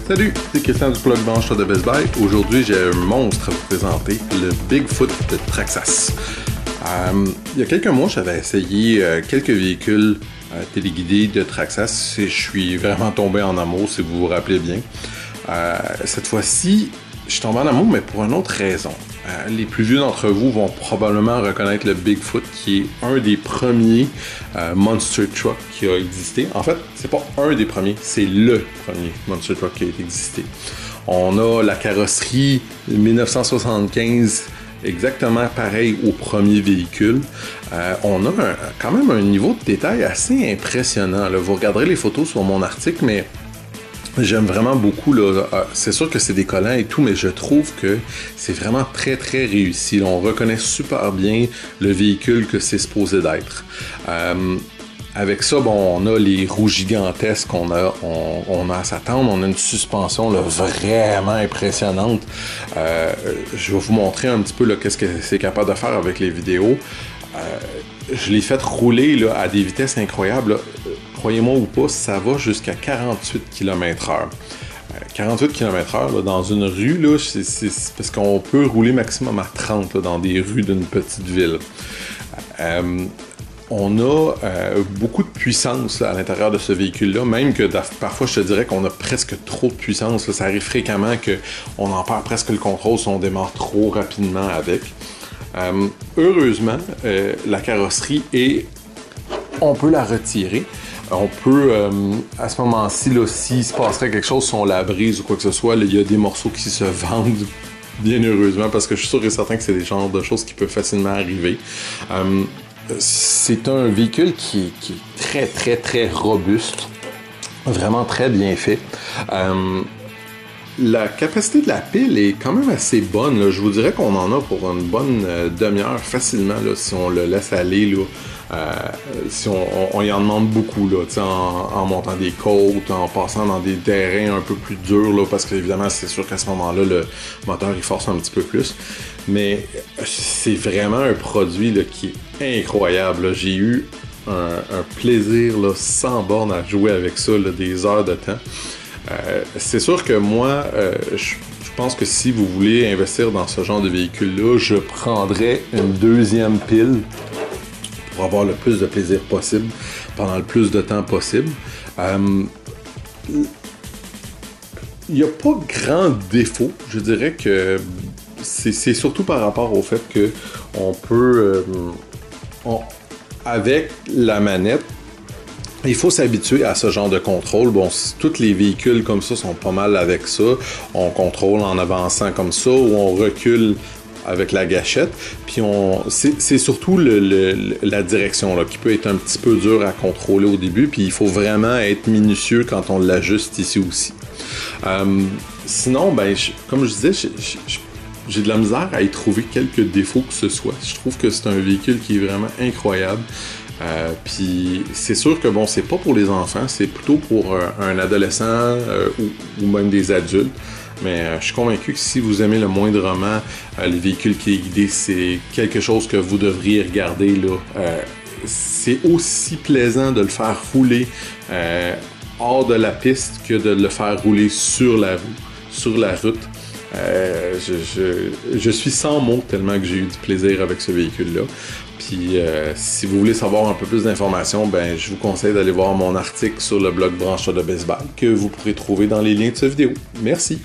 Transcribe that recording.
Salut, c'est Christian du blog Branche de Best Buy. Aujourd'hui, j'ai un monstre à vous présenter, le Bigfoot de Traxxas. Il y a quelques mois, j'avais essayé quelques véhicules téléguidés de Traxxas et je suis vraiment tombé en amour, si vous vous rappelez bien. Cette fois-ci, je suis tombé en amour, mais pour une autre raison. Les plus vieux d'entre vous vont probablement reconnaître le Bigfoot, qui est un des premiers monster truck qui a existé. En fait, c'est pas un des premiers, c'est le premier monster truck qui a existé. On a la carrosserie 1975, exactement pareil au premier véhicule. On a quand même un niveau de détail assez impressionnant, là. Vous regarderez les photos sur mon article, mais j'aime vraiment beaucoup, là. C'est sûr que c'est des collants et tout, mais je trouve que c'est vraiment très très réussi. Là, on reconnaît super bien le véhicule que c'est supposé d'être. Avec ça, bon, on a les roues gigantesques qu'on a, on a à s'attendre. On a une suspension là, vraiment impressionnante. Je vais vous montrer un petit peu là, qu'est-ce que c'est capable de faire avec les vidéos. Je l'ai fait rouler là, à des vitesses incroyables. Croyez-moi ou pas, ça va jusqu'à 48 km/h. 48 km/h dans une rue, là, c'est parce qu'on peut rouler maximum à 30 là, dans des rues d'une petite ville. On a beaucoup de puissance là, à l'intérieur de ce véhicule-là, même que parfois je te dirais qu'on a presque trop de puissance. Là. Ça arrive fréquemment qu'on en perd presque le contrôle si on démarre trop rapidement avec. Heureusement, la carrosserie on peut la retirer. On peut, à ce moment-ci, s'il se passerait quelque chose, si on la brise ou quoi que ce soit, il y a des morceaux qui se vendent, bien heureusement, parce que je suis sûr et certain que c'est des genres de choses qui peuvent facilement arriver. C'est un véhicule qui est très, très, très robuste, vraiment très bien fait. La capacité de la pile est quand même assez bonne, là. Je vous dirais qu'on en a pour une bonne demi-heure facilement, là, si on le laisse aller, là. Si on y en demande beaucoup là, en montant des côtes, en passant dans des terrains un peu plus durs, là, parce qu'évidemment, c'est sûr qu'à ce moment-là, le moteur il force un petit peu plus. Mais c'est vraiment un produit là, qui est incroyable. J'ai eu un plaisir là, sans borne à jouer avec ça là, des heures de temps. C'est sûr que moi, je pense que si vous voulez investir dans ce genre de véhicule-là, je prendrais une deuxième pile pour avoir le plus de plaisir possible pendant le plus de temps possible. Il n'y a pas grand défaut. Je dirais que c'est surtout par rapport au fait que on peut, avec la manette, il faut s'habituer à ce genre de contrôle. Bon, tous les véhicules comme ça sont pas mal avec ça. On contrôle en avançant comme ça ou on recule avec la gâchette, puis c'est surtout la direction là, qui peut être un petit peu dure à contrôler au début, puis il faut vraiment être minutieux quand on l'ajuste ici aussi. Sinon, comme je disais, j'ai de la misère à y trouver quelques défauts que ce soit. Je trouve que c'est un véhicule qui est vraiment incroyable. Puis c'est sûr que bon, c'est pas pour les enfants, c'est plutôt pour un adolescent ou même des adultes. Mais je suis convaincu que si vous aimez le moindrement les véhicules qui est guidé, c'est quelque chose que vous devriez regarder là. C'est aussi plaisant de le faire rouler hors de la piste que de le faire rouler sur la route. Je suis sans mots tellement que j'ai eu du plaisir avec ce véhicule-là. Puis si vous voulez savoir un peu plus d'informations, je vous conseille d'aller voir mon article sur le blog Branche de Best Buy que vous pourrez trouver dans les liens de cette vidéo. Merci!